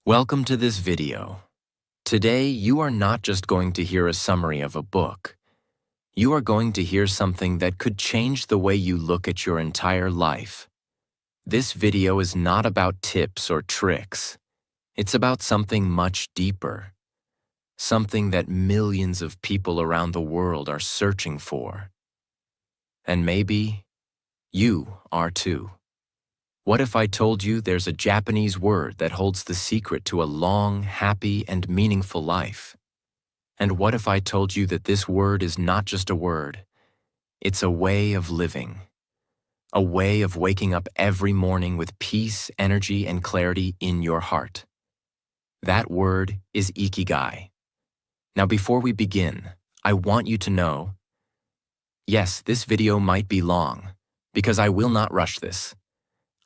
Welcome to this video. Today, you are not just going to hear a summary of a book. You are going to hear something that could change the way you look at your entire life. This video is not about tips or tricks. It's about something much deeper. Something that millions of people around the world are searching for. And maybe you are too. What if I told you there's a Japanese word that holds the secret to a long, happy, and meaningful life? And what if I told you that this word is not just a word, it's a way of living, a way of waking up every morning with peace, energy, and clarity in your heart? That word is Ikigai. Now, before we begin, I want you to know, yes, this video might be long, because I will not rush this.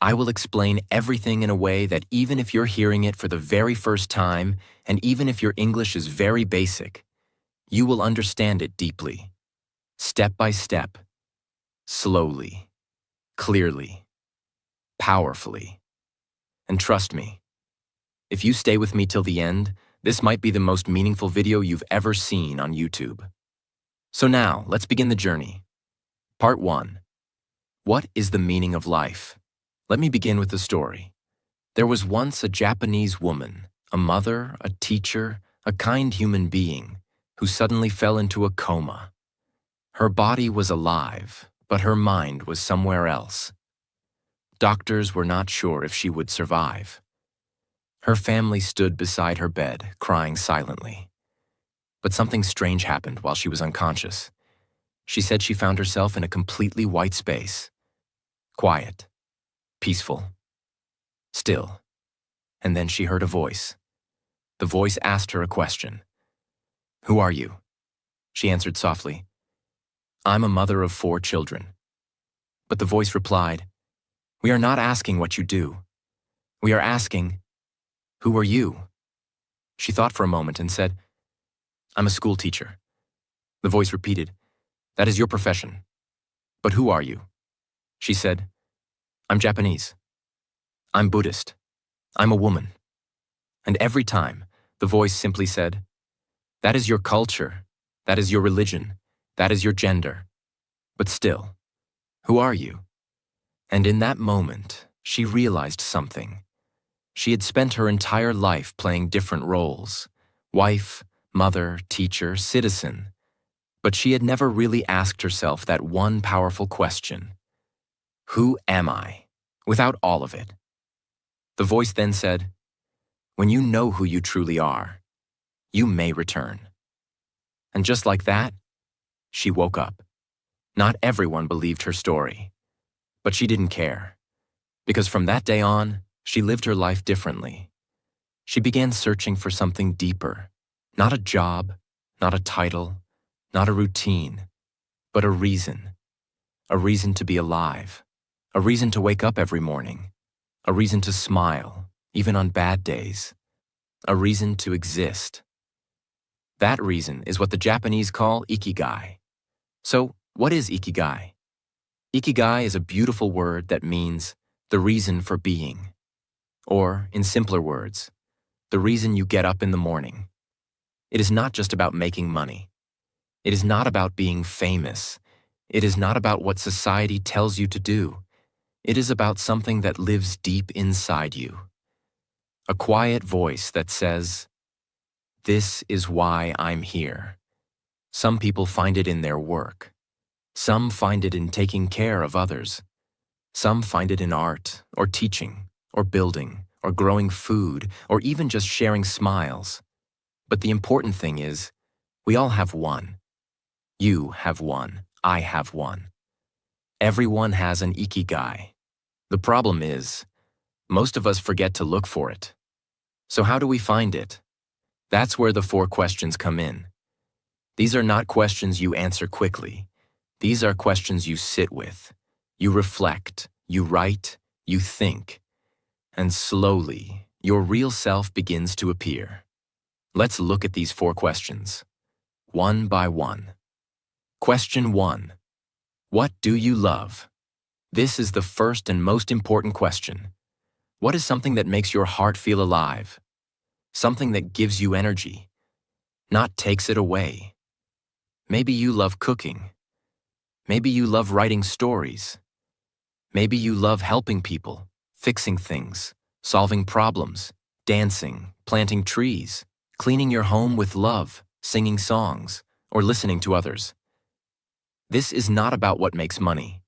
I will explain everything in a way that even if you're hearing it for the very first time, and even if your English is very basic, you will understand it deeply, step by step, slowly, clearly, powerfully. And trust me, if you stay with me till the end, this might be the most meaningful video you've ever seen on YouTube. So now, let's begin the journey. Part 1. What is the meaning of life? Let me begin with the story. There was once a Japanese woman, a mother, a teacher, a kind human being, who suddenly fell into a coma. Her body was alive, but her mind was somewhere else. Doctors were not sure if she would survive. Her family stood beside her bed, crying silently. But something strange happened while she was unconscious. She said she found herself in a completely white space. Quiet. Peaceful. Still. And then she heard a voice. The voice asked her a question. "Who are you?" She answered softly, "I'm a mother of 4 children." But the voice replied, "We are not asking what you do. We are asking, who are you?" She thought for a moment and said, "I'm a school teacher." The voice repeated, "That is your profession. But who are you?" She said, "I'm Japanese. I'm Buddhist. I'm a woman." And every time, the voice simply said, "That is your culture. That is your religion. That is your gender. But still, who are you?" And in that moment, she realized something. She had spent her entire life playing different roles: wife, mother, teacher, citizen. But she had never really asked herself that one powerful question. Who am I, without all of it? The voice then said, "When you know who you truly are, you may return." And just like that, she woke up. Not everyone believed her story, but she didn't care, because from that day on, she lived her life differently. She began searching for something deeper, not a job, not a title, not a routine, but a reason to be alive. A reason to wake up every morning. A reason to smile, even on bad days. A reason to exist. That reason is what the Japanese call Ikigai. So, what is Ikigai? Ikigai is a beautiful word that means the reason for being. Or, in simpler words, the reason you get up in the morning. It is not just about making money. It is not about being famous. It is not about what society tells you to do. It is about something that lives deep inside you. A quiet voice that says, "This is why I'm here." Some people find it in their work. Some find it in taking care of others. Some find it in art, or teaching, or building, or growing food, or even just sharing smiles. But the important thing is, we all have one. You have one. I have one. Everyone has an Ikigai. The problem is, most of us forget to look for it. So how do we find it? That's where the 4 questions come in. These are not questions you answer quickly. These are questions you sit with. You reflect, you write, you think. And slowly, your real self begins to appear. Let's look at these 4 questions, one by one. Question 1. What do you love? This is the first and most important question. What is something that makes your heart feel alive? something that gives you energy, not takes it away. Maybe you love cooking. Maybe you love writing stories. Maybe you love helping people, fixing things, solving problems, dancing, planting trees, cleaning your home with love, singing songs, or listening to others. This is not about what makes money.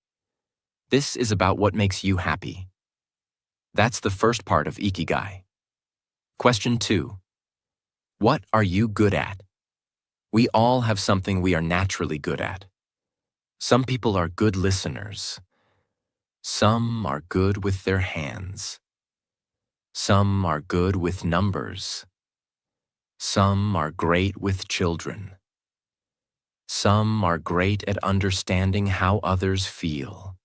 This is about what makes you happy. That's the first part of Ikigai. Question 2. What are you good at? We all have something we are naturally good at. Some people are good listeners. Some are good with their hands. Some are good with numbers. Some are great with children. Some are great at understanding how others feel.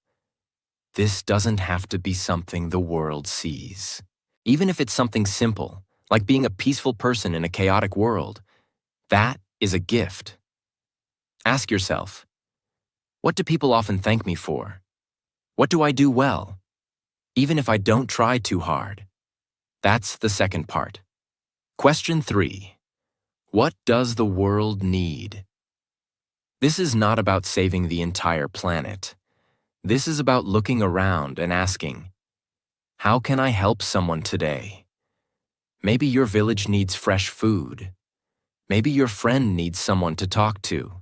This doesn't have to be something the world sees. Even if it's something simple, like being a peaceful person in a chaotic world, that is a gift. Ask yourself, what do people often thank me for? What do I do well? Even if I don't try too hard. That's the second part. Question 3. What does the world need? This is not about saving the entire planet. This is about looking around and asking, how can I help someone today? Maybe your village needs fresh food. Maybe your friend needs someone to talk to.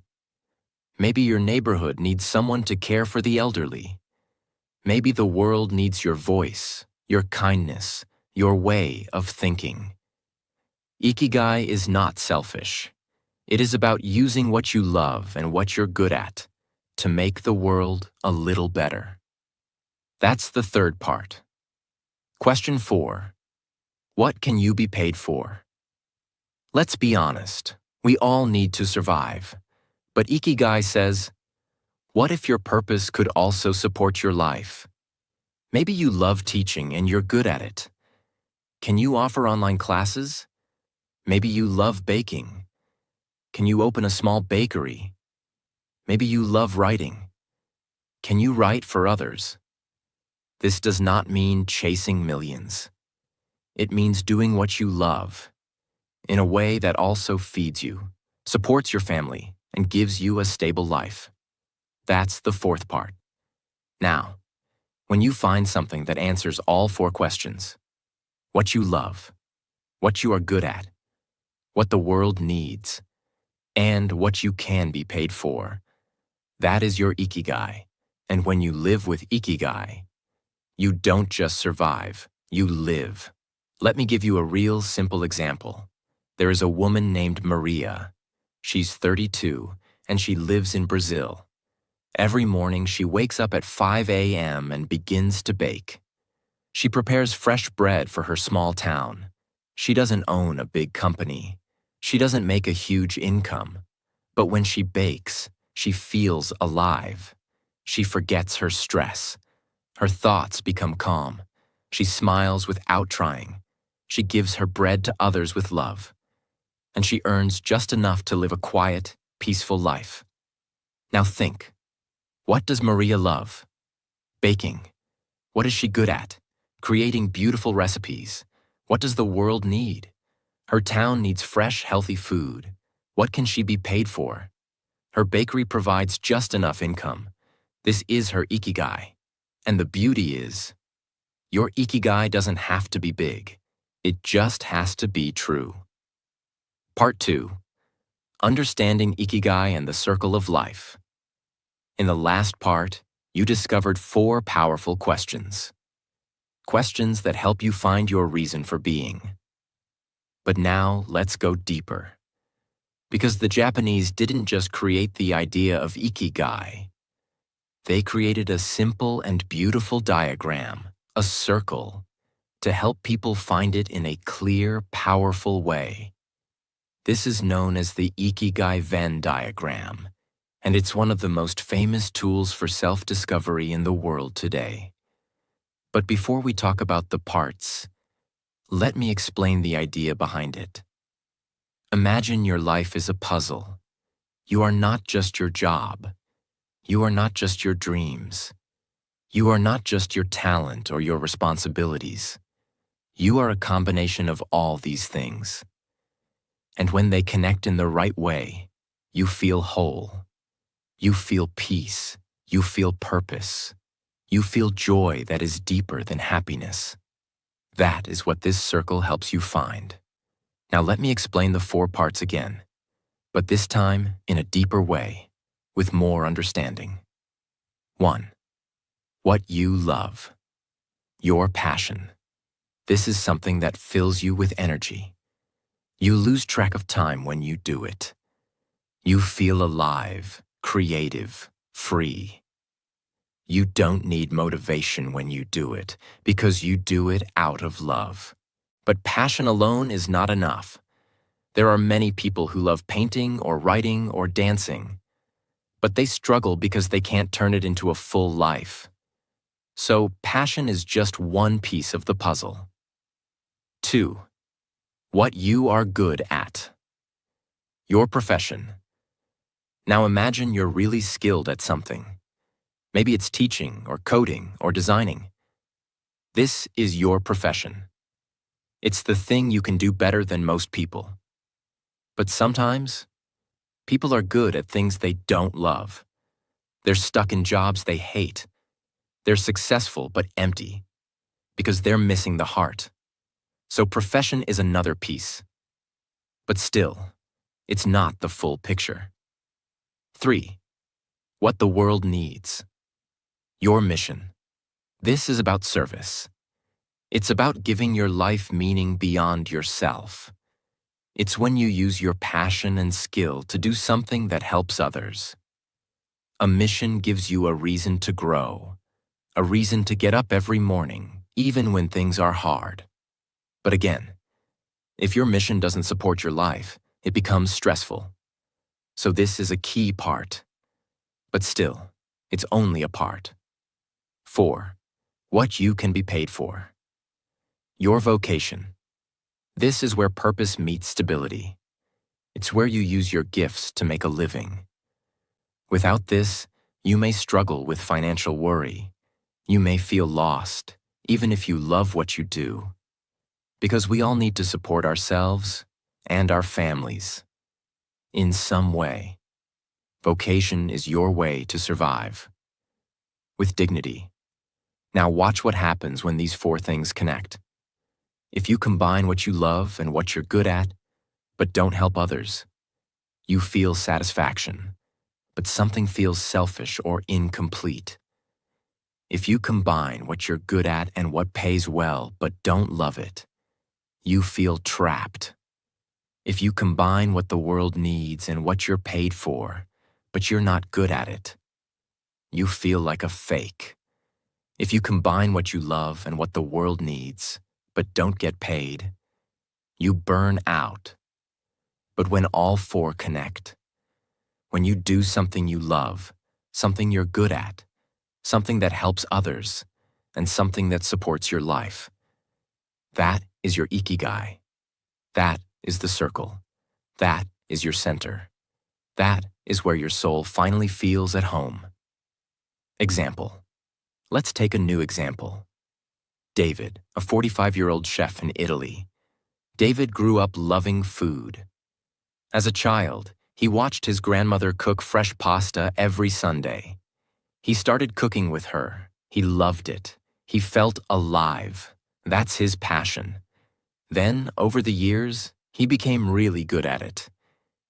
Maybe your neighborhood needs someone to care for the elderly. Maybe the world needs your voice, your kindness, your way of thinking. Ikigai is not selfish. It is about using what you love and what you're good at to make the world a little better. That's the third part. Question 4. What can you be paid for? Let's be honest. We all need to survive. But Ikigai says, what if your purpose could also support your life? Maybe you love teaching and you're good at it. Can you offer online classes? Maybe you love baking. Can you open a small bakery? Maybe you love writing. Can you write for others? This does not mean chasing millions. It means doing what you love in a way that also feeds you, supports your family, and gives you a stable life. That's the fourth part. Now, when you find something that answers all 4 questions, what you love, what you are good at, what the world needs, and what you can be paid for, that is your Ikigai. And when you live with Ikigai, you don't just survive, you live. Let me give you a real simple example. There is a woman named Maria. She's 32, and she lives in Brazil. Every morning, she wakes up at 5 a.m. and begins to bake. She prepares fresh bread for her small town. She doesn't own a big company. She doesn't make a huge income. But when she bakes, she feels alive. She forgets her stress. Her thoughts become calm. She smiles without trying. She gives her bread to others with love. And she earns just enough to live a quiet, peaceful life. Now think, what does Maria love? Baking. What is she good at? Creating beautiful recipes. What does the world need? Her town needs fresh, healthy food. What can she be paid for? Her bakery provides just enough income. This is her Ikigai. And the beauty is, your Ikigai doesn't have to be big. It just has to be true. Part 2. Understanding Ikigai and the Circle of Life. In the last part, you discovered 4 powerful questions. Questions that help you find your reason for being. But now, let's go deeper. Because the Japanese didn't just create the idea of Ikigai. They created a simple and beautiful diagram, a circle, to help people find it in a clear, powerful way. This is known as the Ikigai Venn diagram, and it's one of the most famous tools for self-discovery in the world today. But before we talk about the parts, let me explain the idea behind it. Imagine your life is a puzzle. You are not just your job. You are not just your dreams. You are not just your talent or your responsibilities. You are a combination of all these things. And when they connect in the right way, you feel whole. You feel peace. You feel purpose. You feel joy that is deeper than happiness. That is what this circle helps you find. Now let me explain the 4 parts again, but this time in a deeper way, with more understanding. 1. What you love. Your passion. This is something that fills you with energy. You lose track of time when you do it. You feel alive, creative, free. You don't need motivation when you do it, because you do it out of love. But passion alone is not enough. There are many people who love painting or writing or dancing, but they struggle because they can't turn it into a full life. So passion is just one piece of the puzzle. 2. What you are good at. Your profession. Now imagine you're really skilled at something. Maybe it's teaching or coding or designing. This is your profession. It's the thing you can do better than most people. But sometimes, people are good at things they don't love. They're stuck in jobs they hate. They're successful but empty, because they're missing the heart. So profession is another piece. But still, it's not the full picture. 3. What the world needs. Your mission. This is about service. It's about giving your life meaning beyond yourself. It's when you use your passion and skill to do something that helps others. A mission gives you a reason to grow, a reason to get up every morning, even when things are hard. But again, if your mission doesn't support your life, it becomes stressful. So this is a key part. But still, it's only a part. 4. What you can be paid for. Your vocation. This is where purpose meets stability. It's where you use your gifts to make a living. Without this, you may struggle with financial worry. You may feel lost, even if you love what you do. Because we all need to support ourselves and our families. In some way. Vocation is your way to survive. With dignity. Now watch what happens when these 4 things connect. If you combine what you love and what you're good at, but don't help others, you feel satisfaction, but something feels selfish or incomplete. If you combine what you're good at and what pays well, but don't love it, you feel trapped. If you combine what the world needs and what you're paid for, but you're not good at it, you feel like a fake. If you combine what you love and what the world needs, but don't get paid, you burn out. But when all 4 connect, when you do something you love, something you're good at, something that helps others, and something that supports your life, that is your Ikigai. That is the circle. That is your center. That is where your soul finally feels at home. Example. Let's take a new example. David, a 45-year-old chef in Italy. David grew up loving food. As a child, he watched his grandmother cook fresh pasta every Sunday. He started cooking with her. He loved it. He felt alive. That's his passion. Then, over the years, he became really good at it.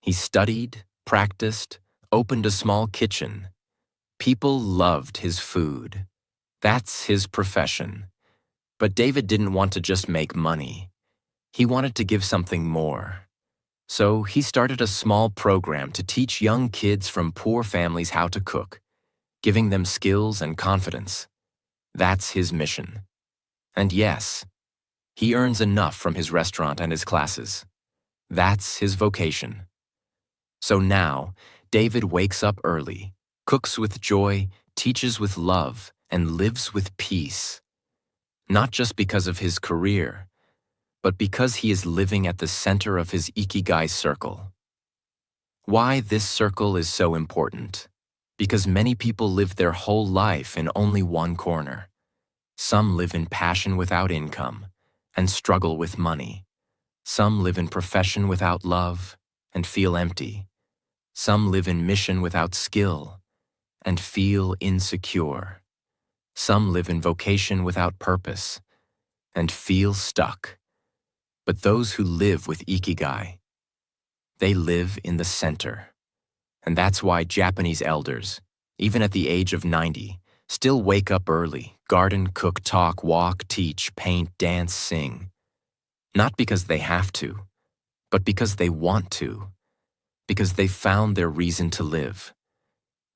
He studied, practiced, opened a small kitchen. People loved his food. That's his profession. But David didn't want to just make money. He wanted to give something more. So he started a small program to teach young kids from poor families how to cook, giving them skills and confidence. That's his mission. And yes, he earns enough from his restaurant and his classes. That's his vocation. So now, David wakes up early, cooks with joy, teaches with love, and lives with peace. Not just because of his career, but because he is living at the center of his Ikigai circle. Why this circle is so important? Because many people live their whole life in only one corner. Some live in passion without income. and struggle with money. Some live in profession without love and feel empty. Some live in mission without skill and feel insecure. Some live in vocation without purpose and feel stuck. But those who live with Ikigai, they live in the center. And that's why Japanese elders, even at the age of 90, still wake up early, garden, cook, talk, walk, teach, paint, dance, sing. Not because they have to, but because they want to, because they found their reason to live.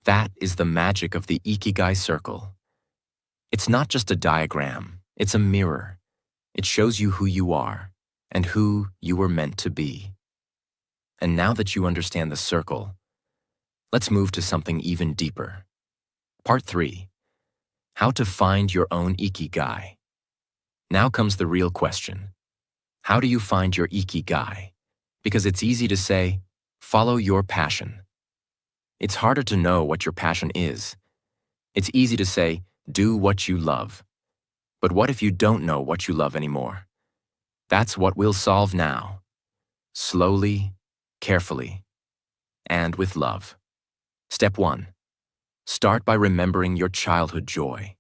That is the magic of the Ikigai circle. It's not just a diagram, it's a mirror. It shows you who you are and who you were meant to be. And now that you understand the circle, let's move to something even deeper. Part 3. How to find your own Ikigai. Now comes the real question. How do you find your Ikigai? Because it's easy to say, follow your passion. It's harder to know what your passion is. It's easy to say, do what you love. But what if you don't know what you love anymore? That's what we'll solve now. Slowly, carefully, and with love. Step 1. Start by remembering your childhood joy.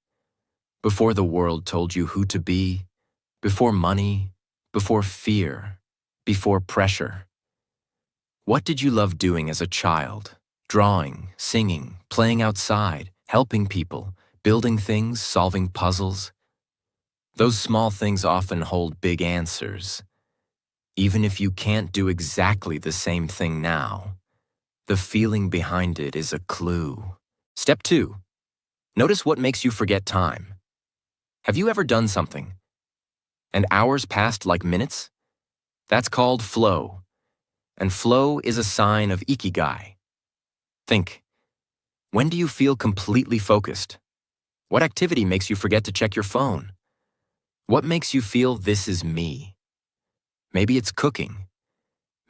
Before the world told you who to be, before money, before fear, before pressure. What did you love doing as a child? Drawing, singing, playing outside, helping people, building things, solving puzzles. Those small things often hold big answers. Even if you can't do exactly the same thing now, the feeling behind it is a clue. Step 2. Notice what makes you forget time. Have you ever done something and hours passed like minutes? That's called flow. And flow is a sign of Ikigai. Think, when do you feel completely focused? What activity makes you forget to check your phone? What makes you feel this is me? Maybe it's cooking.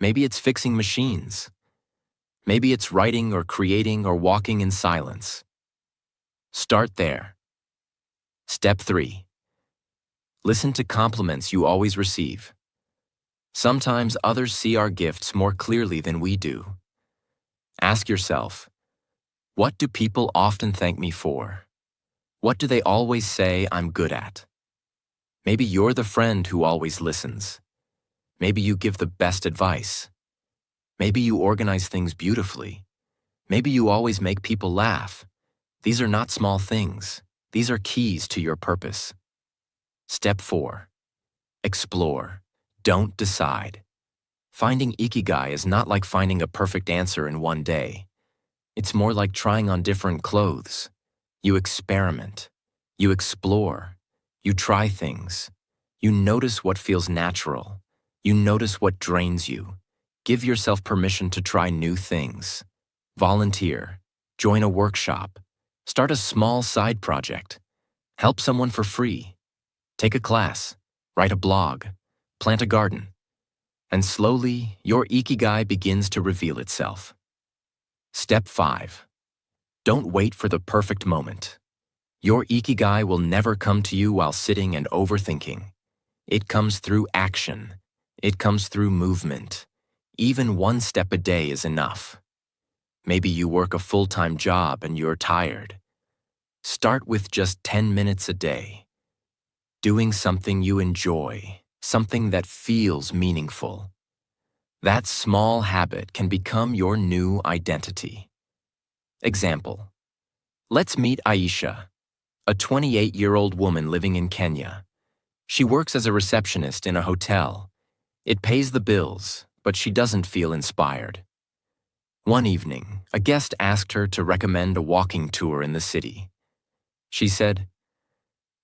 Maybe it's fixing machines. Maybe it's writing or creating or walking in silence. Start there. Step 3. Listen to compliments you always receive. Sometimes others see our gifts more clearly than we do. Ask yourself, what do people often thank me for? What do they always say I'm good at? Maybe you're the friend who always listens. Maybe you give the best advice. Maybe you organize things beautifully. Maybe you always make people laugh. These are not small things. These are keys to your purpose. Step 4. Explore. Don't decide. Finding Ikigai is not like finding a perfect answer in one day. It's more like trying on different clothes. You experiment. You explore. You try things. You notice what feels natural. You notice what drains you. Give yourself permission to try new things. Volunteer. Join a workshop. Start a small side project. Help someone for free. Take a class. Write a blog. Plant a garden. And slowly, your Ikigai begins to reveal itself. Step 5. Don't wait for the perfect moment. Your Ikigai will never come to you while sitting and overthinking. It comes through action. It comes through movement. Even one step a day is enough. Maybe you work a full-time job and you're tired. Start with just 10 minutes a day. Doing something you enjoy, something that feels meaningful. That small habit can become your new identity. Example. Let's meet Aisha, a 28-year-old woman living in Kenya. She works as a receptionist in a hotel. It pays the bills, but she doesn't feel inspired. One evening, a guest asked her to recommend a walking tour in the city. She said,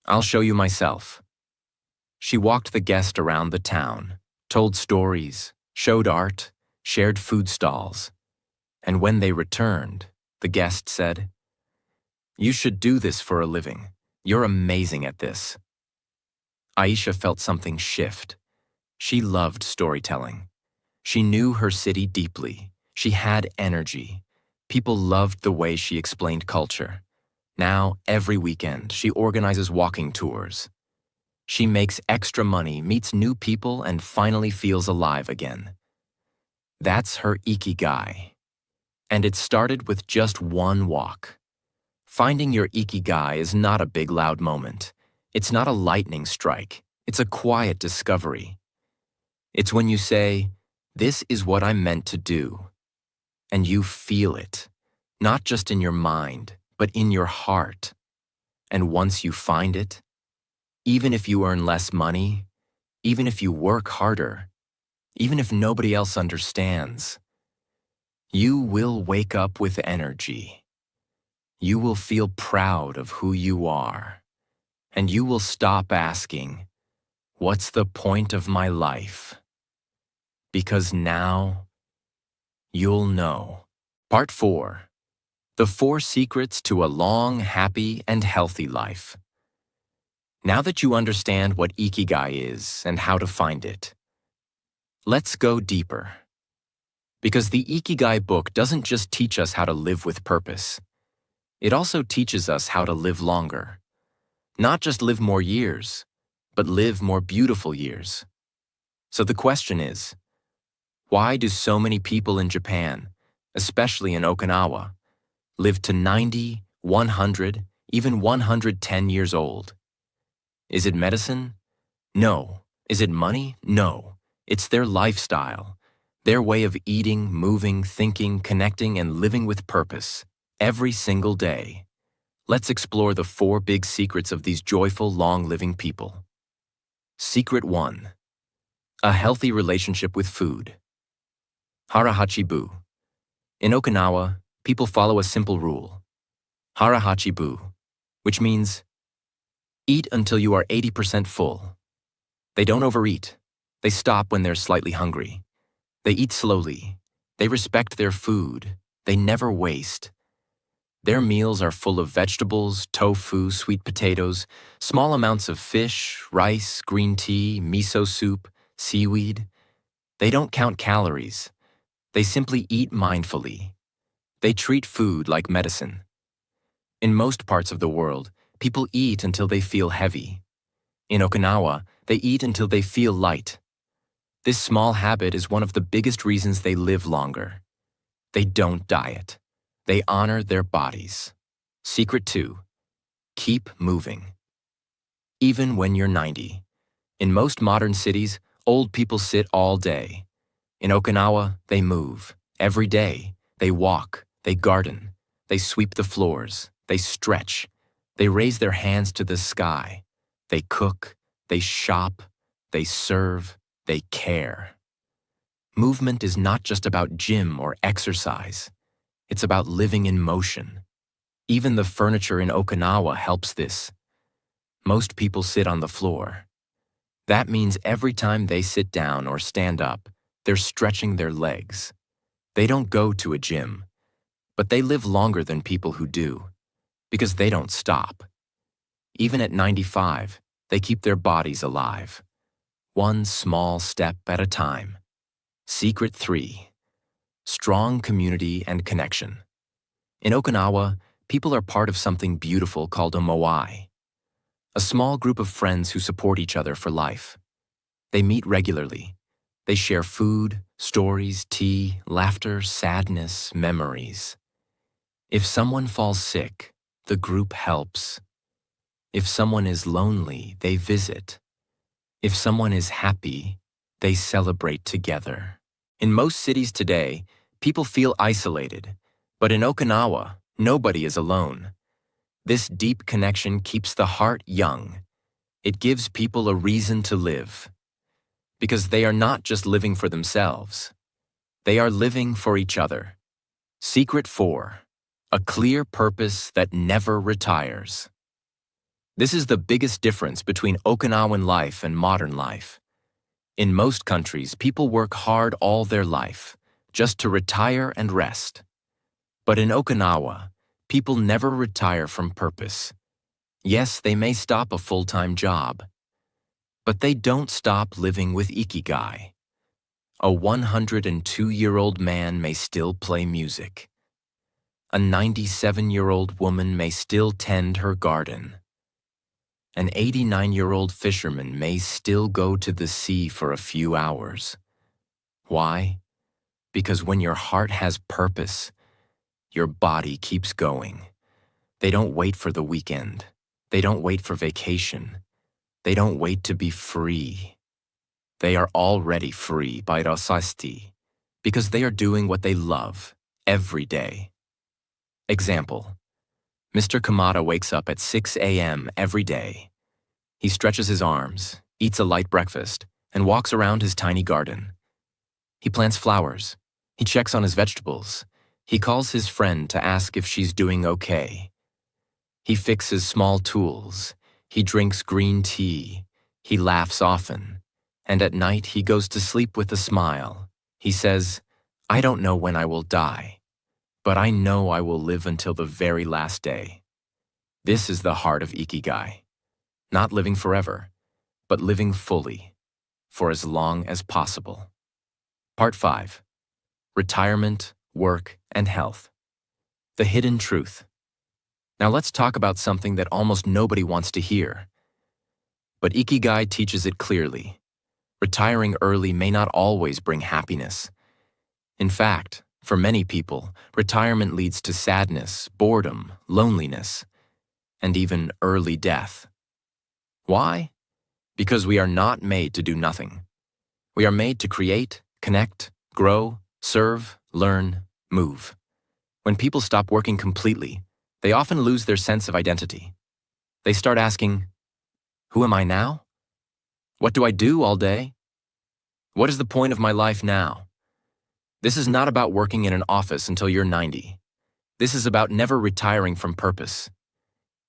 "I'll show you myself." She walked the guest around the town, told stories, showed art, shared food stalls. And when they returned, the guest said, "You should do this for a living. You're amazing at this." Aisha felt something shift. She loved storytelling. She knew her city deeply. She had energy. People loved the way she explained culture. Now, every weekend, she organizes walking tours. She makes extra money, meets new people, and finally feels alive again. That's her Ikigai. And it started with just one walk. Finding your Ikigai is not a big loud moment. It's not a lightning strike. It's a quiet discovery. It's when you say, "This is what I'm meant to do." And you feel it, not just in your mind, but in your heart. And once you find it, even if you earn less money, even if you work harder, even if nobody else understands, you will wake up with energy. You will feel proud of who you are. And you will stop asking, "What's the point of my life?" Because now, you'll know. Part 4. The 4 Secrets to a Long, Happy, and Healthy Life. Now that you understand what Ikigai is and how to find it, let's go deeper. Because the Ikigai book doesn't just teach us how to live with purpose. It also teaches us how to live longer. Not just live more years, but live more beautiful years. So the question is, why do so many people in Japan, especially in Okinawa, live to 90, 100, even 110 years old? Is it medicine? No. Is it money? No. It's their lifestyle, their way of eating, moving, thinking, connecting, and living with purpose every single day. Let's explore the 4 big secrets of these joyful, long-living people. Secret 1. A healthy relationship with food. Harahachibu. In Okinawa, people follow a simple rule. Harahachibu, which means eat until you are 80% full. They don't overeat. They stop when they're slightly hungry. They eat slowly. They respect their food. They never waste. Their meals are full of vegetables, tofu, sweet potatoes, small amounts of fish, rice, green tea, miso soup, seaweed. They don't count calories. They simply eat mindfully. They treat food like medicine. In most parts of the world, people eat until they feel heavy. In Okinawa, they eat until they feel light. This small habit is one of the biggest reasons they live longer. They don't diet. They honor their bodies. Secret 2. Keep moving. Even when you're 90. In most modern cities, old people sit all day. In Okinawa, they move. Every day, they walk, they garden, they sweep the floors, they stretch, they raise their hands to the sky, they cook, they shop, they serve, they care. Movement is not just about gym or exercise. It's about living in motion. Even the furniture in Okinawa helps this. Most people sit on the floor. That means every time they sit down or stand up, they're stretching their legs. They don't go to a gym, but they live longer than people who do, because they don't stop. Even at 95, they keep their bodies alive. One small step at a time. Secret 3. Strong community and connection. In Okinawa, people are part of something beautiful called a moai, a small group of friends who support each other for life. They meet regularly. They share food, stories, tea, laughter, sadness, memories. If someone falls sick, the group helps. If someone is lonely, they visit. If someone is happy, they celebrate together. In most cities today, people feel isolated, but in Okinawa, nobody is alone. This deep connection keeps the heart young. It gives people a reason to live. Because they are not just living for themselves. They are living for each other. Secret 4. A clear purpose that never retires. This is the biggest difference between Okinawan life and modern life. In most countries, people work hard all their life, just to retire and rest. But in Okinawa, people never retire from purpose. Yes, they may stop a full-time job, but they don't stop living with Ikigai. A 102-year-old man may still play music. A 97-year-old woman may still tend her garden. An 89-year-old fisherman may still go to the sea for a few hours. Why? Because when your heart has purpose, your body keeps going. They don't wait for the weekend. They don't wait for vacation. They don't wait to be free. They are already free by rasasti, because they are doing what they love every day. Example: Mr. Kamada wakes up at 6 a.m. every day. He stretches his arms, eats a light breakfast, and walks around his tiny garden. He plants flowers. He checks on his vegetables. He calls his friend to ask if she's doing okay. He fixes small tools. He drinks green tea. He laughs often. And at night he goes to sleep with a smile. He says, "I don't know when I will die, but I know I will live until the very last day." This is the heart of Ikigai. Not living forever, but living fully, for as long as possible. Part 5. Retirement, Work, and Health. The hidden truth. Now let's talk about something that almost nobody wants to hear. But Ikigai teaches it clearly. Retiring early may not always bring happiness. In fact, for many people, retirement leads to sadness, boredom, loneliness, and even early death. Why? Because we are not made to do nothing. We are made to create, connect, grow, serve, learn, move. When people stop working completely, they often lose their sense of identity. They start asking, "Who am I now? What do I do all day? What is the point of my life now?" This is not about working in an office until you're 90. This is about never retiring from purpose.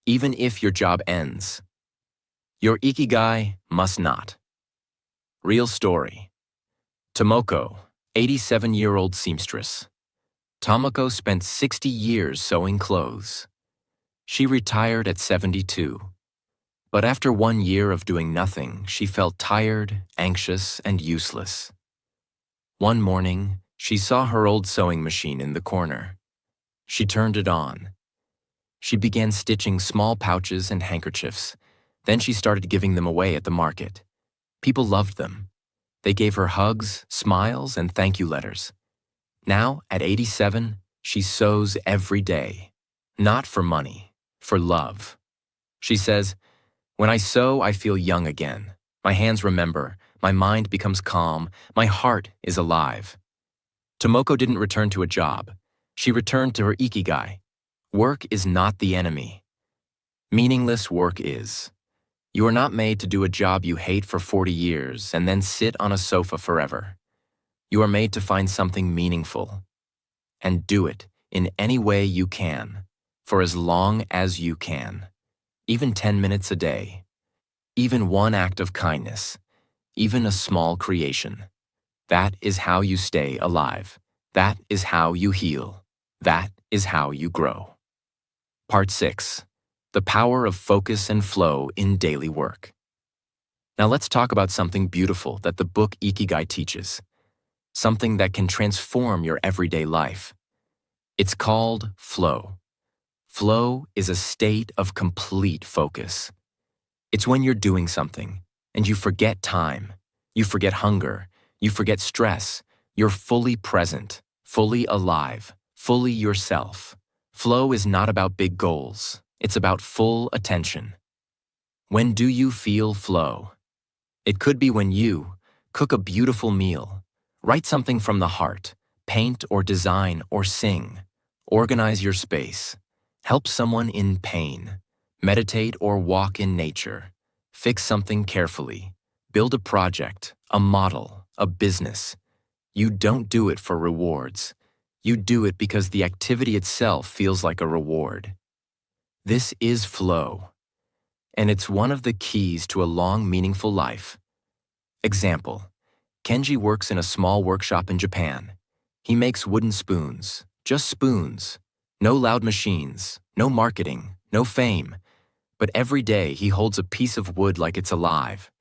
Even if your job ends, your Ikigai must not. Real story. Tomoko, 87-year-old seamstress. Tomoko spent 60 years sewing clothes. She retired at 72. But after 1 year of doing nothing, she felt tired, anxious, and useless. One morning, she saw her old sewing machine in the corner. She turned it on. She began stitching small pouches and handkerchiefs. Then she started giving them away at the market. People loved them. They gave her hugs, smiles, and thank you letters. Now, at 87, she sews every day. Not for money, for love. She says, "When I sew, I feel young again. My hands remember, my mind becomes calm, my heart is alive." Tomoko didn't return to a job. She returned to her Ikigai. Work is not the enemy. Meaningless work is. You are not made to do a job you hate for 40 years and then sit on a sofa forever. You are made to find something meaningful. And do it in any way you can, for as long as you can. Even 10 minutes a day. Even one act of kindness. Even a small creation. That is how you stay alive. That is how you heal. That is how you grow. Part 6. The power of focus and flow in daily work. Now let's talk about something beautiful that the book Ikigai teaches. Something that can transform your everyday life. It's called flow. Flow is a state of complete focus. It's when you're doing something and you forget time, you forget hunger, you forget stress, you're fully present, fully alive, fully yourself. Flow is not about big goals. It's about full attention. When do you feel flow? It could be when you cook a beautiful meal, write something from the heart, paint or design or sing, organize your space, help someone in pain, meditate or walk in nature, fix something carefully, build a project, a model, a business. You don't do it for rewards. You do it because the activity itself feels like a reward. This is flow, and it's one of the keys to a long, meaningful life. Example: Kenji works in a small workshop in Japan. He makes wooden spoons, just spoons. No loud machines, no marketing, no fame. But every day he holds a piece of wood like it's alive.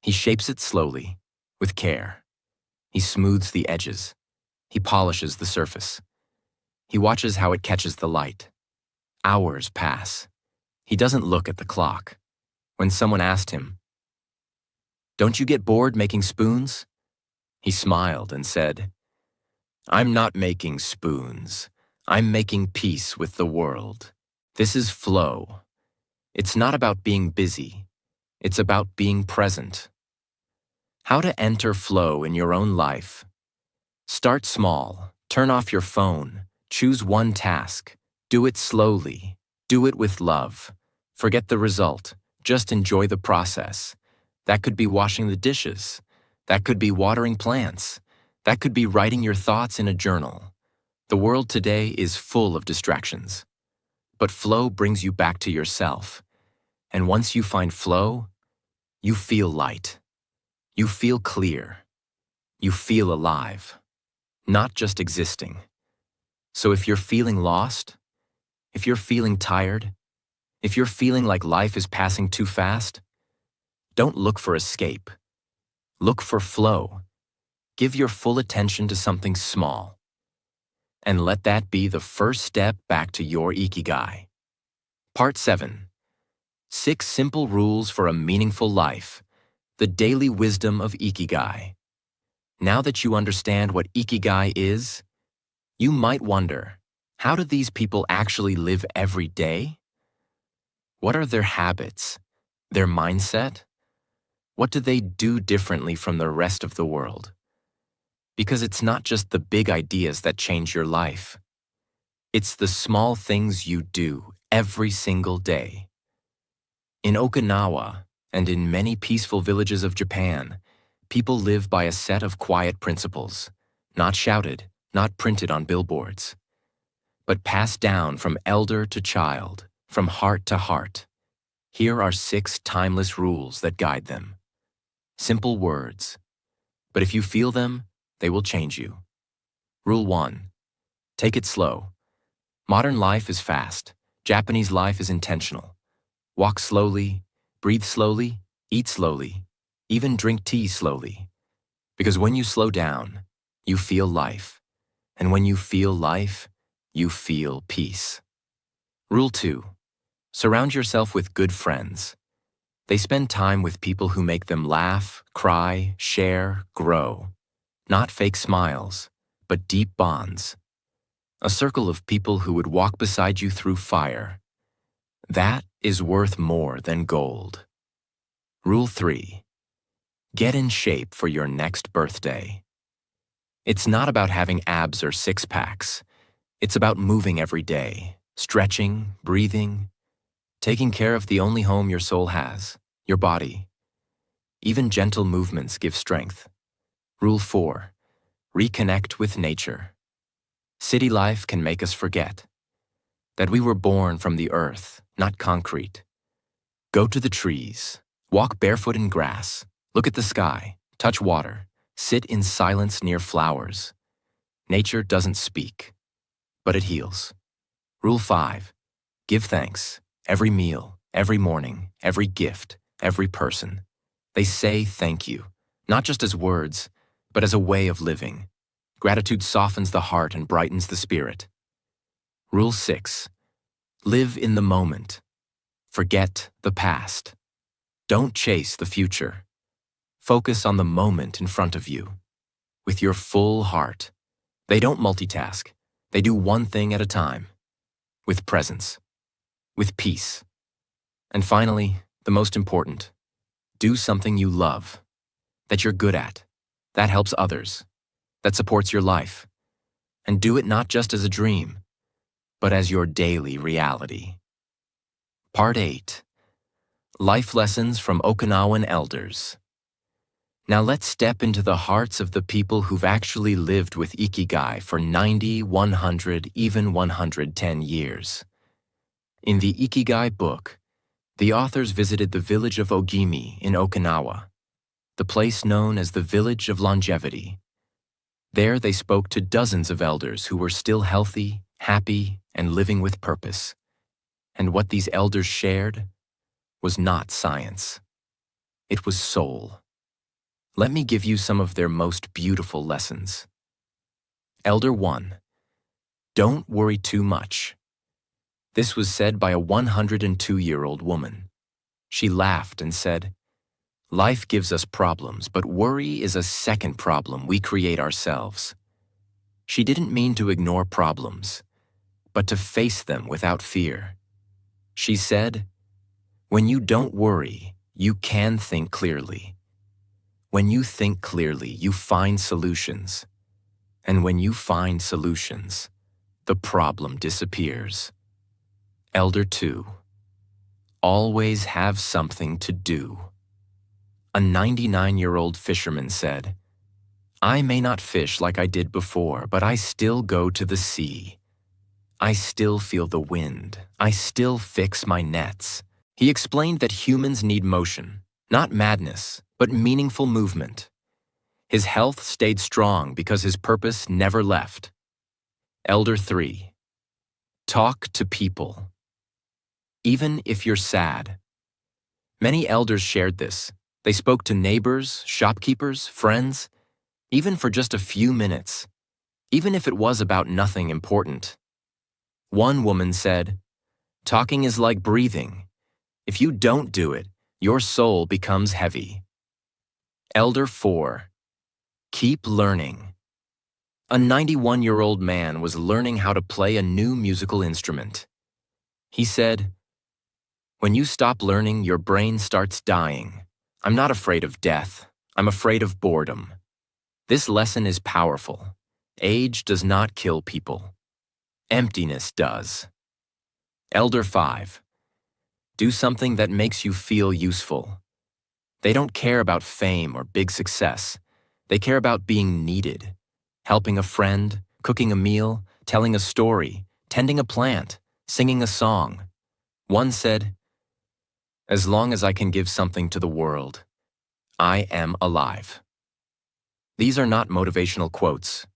He shapes it slowly, with care. He smooths the edges. He polishes the surface. He watches how it catches the light. Hours pass. He doesn't look at the clock. When someone asked him, "Don't you get bored making spoons?" he smiled and said, "I'm not making spoons. I'm making peace with the world. This is flow. It's not about being busy. It's about being present." How to enter flow in your own life. Start small. Turn off your phone. Choose one task. Do it slowly. Do it with love. Forget the result. Just enjoy the process. That could be washing the dishes. That could be watering plants. That could be writing your thoughts in a journal. The world today is full of distractions. But flow brings you back to yourself. And once you find flow, you feel light. You feel clear. You feel alive. Not just existing. So if you're feeling lost, if you're feeling tired, if you're feeling like life is passing too fast, don't look for escape. Look for flow. Give your full attention to something small. And let that be the first step back to your Ikigai. Part 7. 6 Simple Rules for a Meaningful Life. The Daily Wisdom of Ikigai. Now that you understand what Ikigai is, you might wonder, how do these people actually live every day? What are their habits? Their mindset? What do they do differently from the rest of the world? Because it's not just the big ideas that change your life. It's the small things you do every single day. In Okinawa and in many peaceful villages of Japan, people live by a set of quiet principles, not shouted, not printed on billboards, but passed down from elder to child, from heart to heart. Here are 6 timeless rules that guide them. Simple words, but if you feel them, they will change you. Rule 1. Take it slow. Modern life is fast. Japanese life is intentional. Walk slowly, breathe slowly, eat slowly, even drink tea slowly. Because when you slow down, you feel life. And when you feel life, you feel peace. Rule 2. Surround yourself with good friends. They spend time with people who make them laugh, cry, share, grow. Not fake smiles, but deep bonds. A circle of people who would walk beside you through fire. That is worth more than gold. Rule 3. Get in shape for your next birthday. It's not about having abs or six-packs. It's about moving every day, stretching, breathing, taking care of the only home your soul has, your body. Even gentle movements give strength. Rule 4. Reconnect with nature. City life can make us forget that we were born from the earth, not concrete. Go to the trees, walk barefoot in grass, look at the sky, touch water, sit in silence near flowers. Nature doesn't speak, but it heals. Rule 5. Give thanks. Every meal, every morning, every gift, every person. They say thank you, not just as words, but as a way of living. Gratitude softens the heart and brightens the spirit. Rule 6. Live in the moment. Forget the past. Don't chase the future. Focus on the moment in front of you. With your full heart. They don't multitask. They do one thing at a time. With presence. With peace. And finally, the most important. Do something you love. That you're good at. That helps others. That supports your life. And do it not just as a dream, but as your daily reality. Part 8. Life Lessons from Okinawan Elders. Now let's step into the hearts of the people who've actually lived with Ikigai for 90, 100, even 110 years. In the Ikigai book, the authors visited the village of Ogimi in Okinawa, the place known as the Village of Longevity. There they spoke to dozens of elders who were still healthy, happy, and living with purpose. And what these elders shared was not science. It was soul. Let me give you some of their most beautiful lessons. Elder 1. Don't worry too much. This was said by a 102-year-old woman. She laughed and said, "Life gives us problems, but worry is a second problem we create ourselves." She didn't mean to ignore problems, but to face them without fear. She said, "When you don't worry, you can think clearly. When you think clearly, you find solutions. And when you find solutions, the problem disappears." Elder 2. Always have something to do. A 99-year-old fisherman said, "I may not fish like I did before, but I still go to the sea. I still feel the wind. I still fix my nets." He explained that humans need motion, not madness, but meaningful movement. His health stayed strong because his purpose never left. Elder 3. Talk to people. Even if you're sad. Many elders shared this. They spoke to neighbors, shopkeepers, friends, even for just a few minutes, even if it was about nothing important. One woman said, "Talking is like breathing. If you don't do it, your soul becomes heavy." Elder 4. Keep learning. A 91-year-old man was learning how to play a new musical instrument. He said, "When you stop learning, your brain starts dying. I'm not afraid of death. I'm afraid of boredom." This lesson is powerful. Age does not kill people. Emptiness does. Elder 5. Do something that makes you feel useful. They don't care about fame or big success. They care about being needed. Helping a friend, cooking a meal, telling a story, tending a plant, singing a song. One said, "As long as I can give something to the world, I am alive." These are not motivational quotes.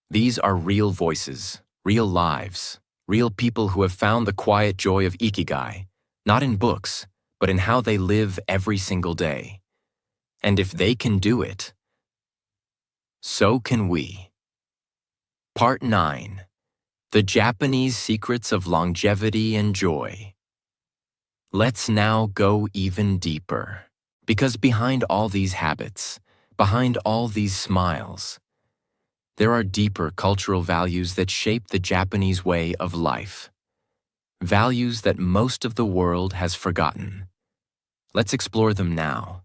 These are real voices, real lives, real people who have found the quiet joy of Ikigai, not in books, but in how they live every single day. And if they can do it, so can we. Part 9. The Japanese Secrets of Longevity and Joy. Let's now go even deeper, because behind all these habits, behind all these smiles, there are deeper cultural values that shape the Japanese way of life. Values that most of the world has forgotten. Let's explore them now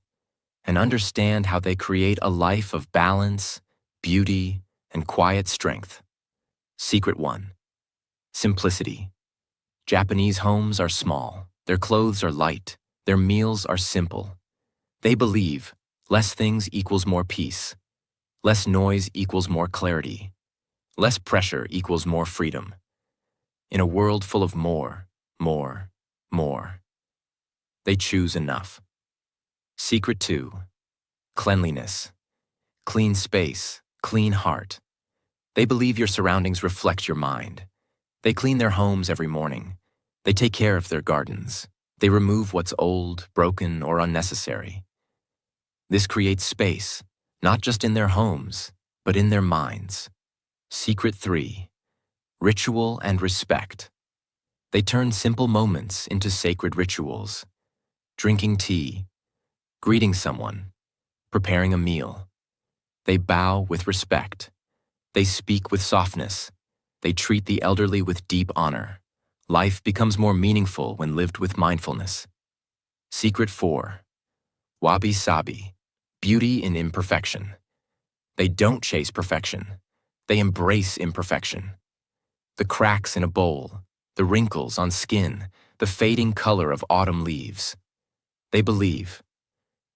and understand how they create a life of balance, beauty, and quiet strength. Secret 1. Simplicity. Japanese homes are small. Their clothes are light. Their meals are simple. They believe less things equals more peace. Less noise equals more clarity. Less pressure equals more freedom. In a world full of more, they choose enough. Secret 2. Cleanliness. Clean space, clean heart. They believe your surroundings reflect your mind. They clean their homes every morning. They take care of their gardens. They remove what's old, broken, or unnecessary. This creates space, not just in their homes, but in their minds. Secret 3. Ritual and respect. They turn simple moments into sacred rituals. Drinking tea, greeting someone, preparing a meal. They bow with respect. They speak with softness. They treat the elderly with deep honor. Life becomes more meaningful when lived with mindfulness. Secret 4. Wabi-sabi. Beauty in imperfection. They don't chase perfection. They embrace imperfection. The cracks in a bowl, the wrinkles on skin, the fading color of autumn leaves. They believe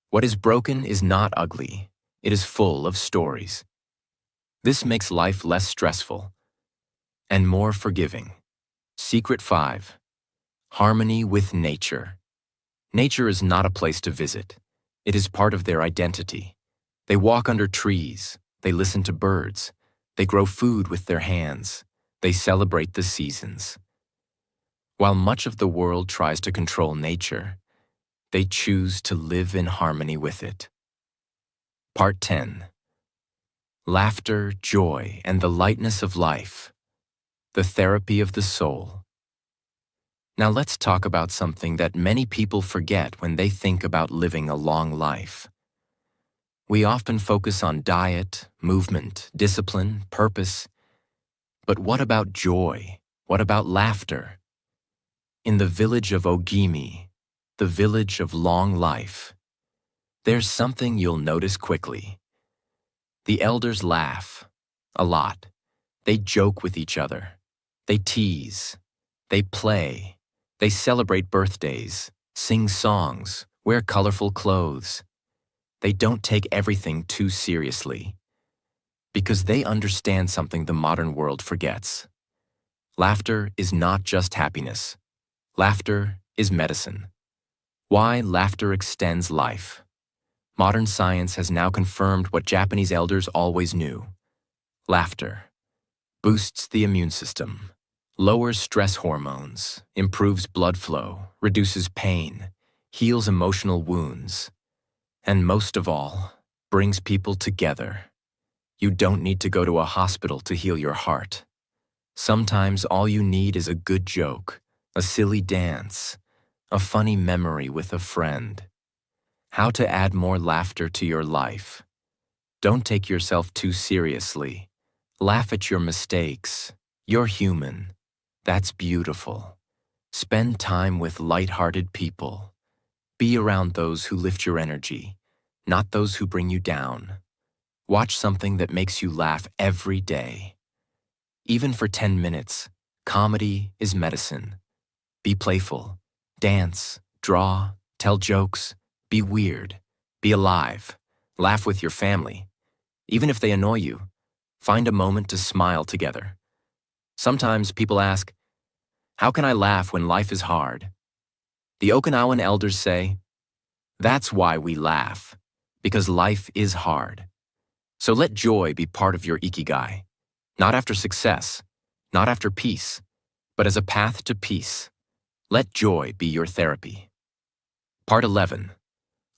what is broken is not ugly. It is full of stories. This makes life less stressful and more forgiving. Secret 5. Harmony with nature. Nature is not a place to visit. It is part of their identity. They walk under trees. They listen to birds. They grow food with their hands. They celebrate the seasons. While much of the world tries to control nature, they choose to live in harmony with it. Part 10. Laughter, joy, and the lightness of life. The therapy of the soul. Now let's talk about something that many people forget when they think about living a long life. We often focus on diet, movement, discipline, purpose. But what about joy? What about laughter? In the village of Ogimi, the village of long life, there's something you'll notice quickly. The elders laugh a lot. They joke with each other. They tease. They play. They celebrate birthdays, sing songs, wear colorful clothes. They don't take everything too seriously because they understand something the modern world forgets. Laughter is not just happiness. Laughter is medicine. Why laughter extends life. Modern science has now confirmed what Japanese elders always knew. Laughter boosts the immune system, lowers stress hormones, improves blood flow, reduces pain, heals emotional wounds, and most of all, brings people together. You don't need to go to a hospital to heal your heart. Sometimes all you need is a good joke, a silly dance, a funny memory with a friend. How to add more laughter to your life. Don't take yourself too seriously. Laugh at your mistakes. You're human. That's beautiful. Spend time with light-hearted people. Be around those who lift your energy, not those who bring you down. Watch something that makes you laugh every day. Even for 10 minutes, comedy is medicine. Be playful. Dance, draw, tell jokes. Be weird. Be alive. Laugh with your family. Even if they annoy you, find a moment to smile together. Sometimes people ask, how can I laugh when life is hard? The Okinawan elders say, that's why we laugh, because life is hard. So let joy be part of your Ikigai, not after success, not after peace, but as a path to peace. Let joy be your therapy. Part 11.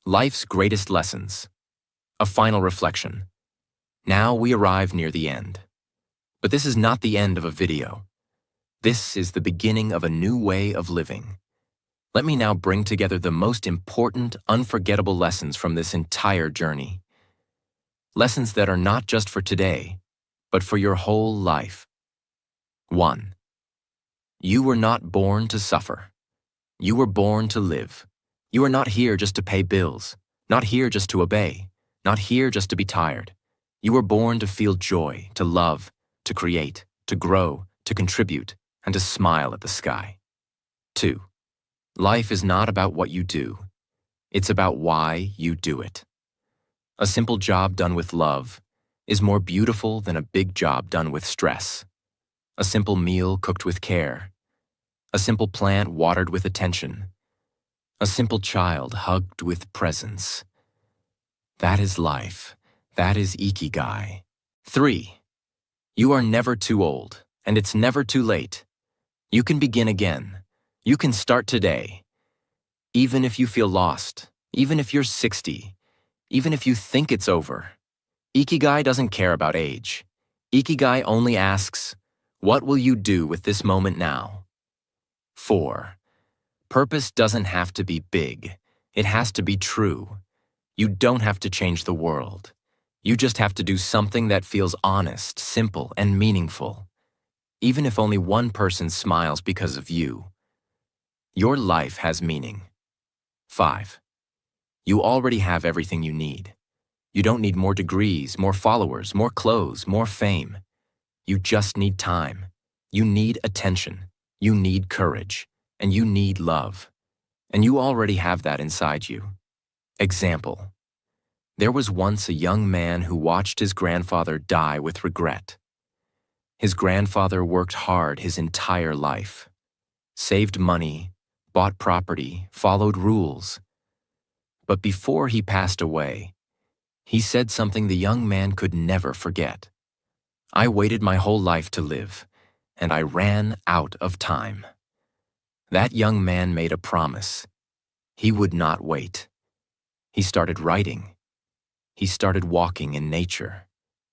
Life's Greatest Lessons. A final reflection. Now we arrive near the end. But this is not the end of a video. This is the beginning of a new way of living. Let me now bring together the most important, unforgettable lessons from this entire journey. Lessons that are not just for today, but for your whole life. 1. You were not born to suffer. You were born to live. You are not here just to pay bills, not here just to obey, not here just to be tired. You were born to feel joy, to love, to create, to grow, to contribute, and to smile at the sky. 2. Life is not about what you do. It's about why you do it. A simple job done with love is more beautiful than a big job done with stress. A simple meal cooked with care. A simple plant watered with attention. A simple child hugged with presence. That is life. That is Ikigai. 3. You are never too old, and it's never too late. You can begin again. You can start today. Even if you feel lost, even if you're 60, even if you think it's over. Ikigai doesn't care about age. Ikigai only asks, what will you do with this moment now? 4. Purpose doesn't have to be big. It has to be true. You don't have to change the world. You just have to do something that feels honest, simple, and meaningful. Even if only one person smiles because of you. Your life has meaning. 5. You already have everything you need. You don't need more degrees, more followers, more clothes, more fame. You just need time. You need attention. You need courage. And you need love. And you already have that inside you. Example. There was once a young man who watched his grandfather die with regret. His grandfather worked hard his entire life. Saved money, bought property, followed rules. But before he passed away, he said something the young man could never forget. I waited my whole life to live, and I ran out of time. That young man made a promise. He would not wait. He started writing. He started walking in nature.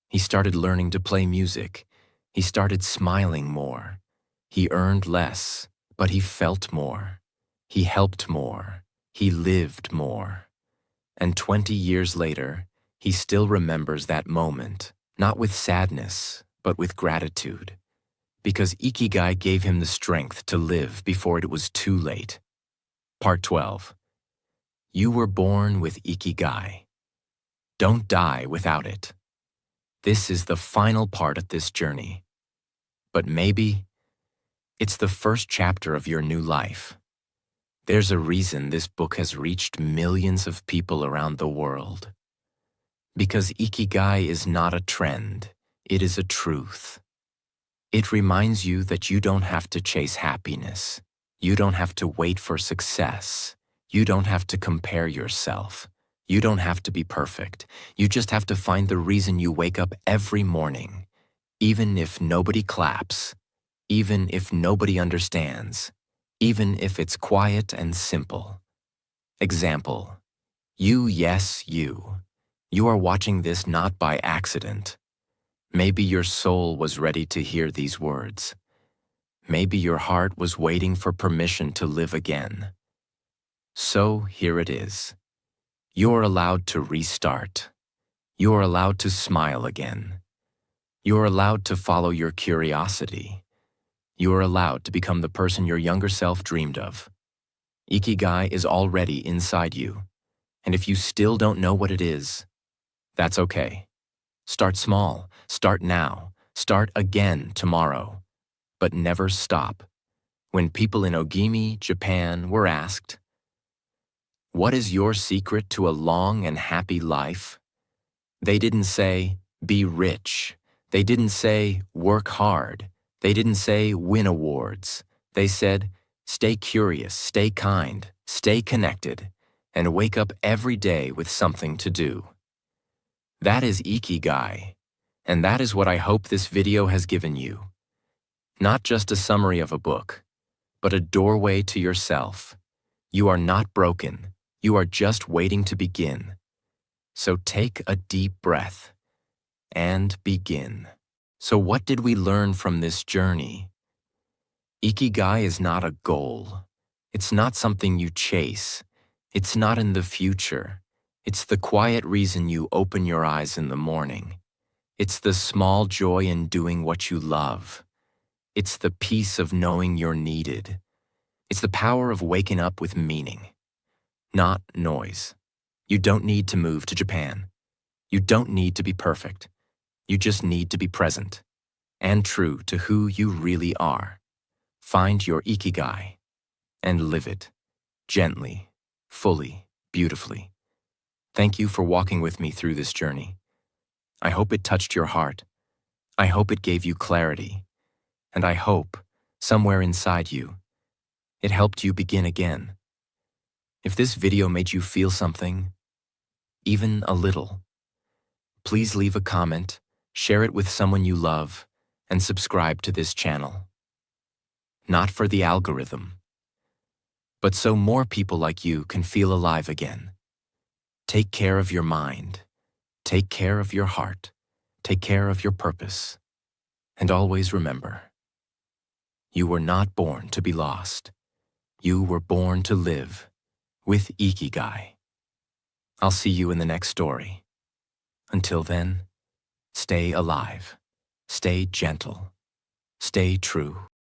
He started learning to play music. He started smiling more. He earned less, But he felt more. He helped more. He lived more. And 20 years later, he still remembers that moment, not with sadness, but with gratitude. Because Ikigai gave him the strength to live before it was too late. Part 12. You were born with Ikigai. Don't die without it. This is the final part of this journey. But maybe it's the first chapter of your new life. There's a reason this book has reached millions of people around the world. Because Ikigai is not a trend, it is a truth. It reminds you that you don't have to chase happiness. You don't have to wait for success. You don't have to compare yourself. You don't have to be perfect. You just have to find the reason you wake up every morning, even if nobody claps, even if nobody understands, even if it's quiet and simple. Example, yes, you. You are watching this not by accident. Maybe your soul was ready to hear these words. Maybe your heart was waiting for permission to live again. So here it is. You're allowed to restart. You're allowed to smile again. You're allowed to follow your curiosity. You're allowed to become the person your younger self dreamed of. Ikigai is already inside you. And if you still don't know what it is, that's okay. Start small. Start now. Start again tomorrow. But never stop. When people in Ogimi, Japan, were asked, "What is your secret to a long and happy life?" They didn't say, "Be rich." They didn't say, "Work hard." They didn't say, "Win awards." They said, "Stay curious, stay kind, stay connected, and wake up every day with something to do." That is Ikigai, and that is what I hope this video has given you. Not just a summary of a book, but a doorway to yourself. You are not broken. You are just waiting to begin. So take a deep breath and begin. So what did we learn from this journey? Ikigai is not a goal. It's not something you chase. It's not in the future. It's the quiet reason you open your eyes in the morning. It's the small joy in doing what you love. It's the peace of knowing you're needed. It's the power of waking up with meaning, not noise. You don't need to move to Japan. You don't need to be perfect. You just need to be present and true to who you really are. Find your Ikigai and live it gently, fully, beautifully. Thank you for walking with me through this journey. I hope it touched your heart. I hope it gave you clarity. And I hope, somewhere inside you, it helped you begin again. If this video made you feel something, even a little, please leave a comment, share it with someone you love, and subscribe to this channel. Not for the algorithm, but so more people like you can feel alive again. Take care of your mind. Take care of your heart. Take care of your purpose. And always remember, you were not born to be lost. You were born to live with Ikigai. I'll see you in the next story. Until then, stay alive, stay gentle, stay true.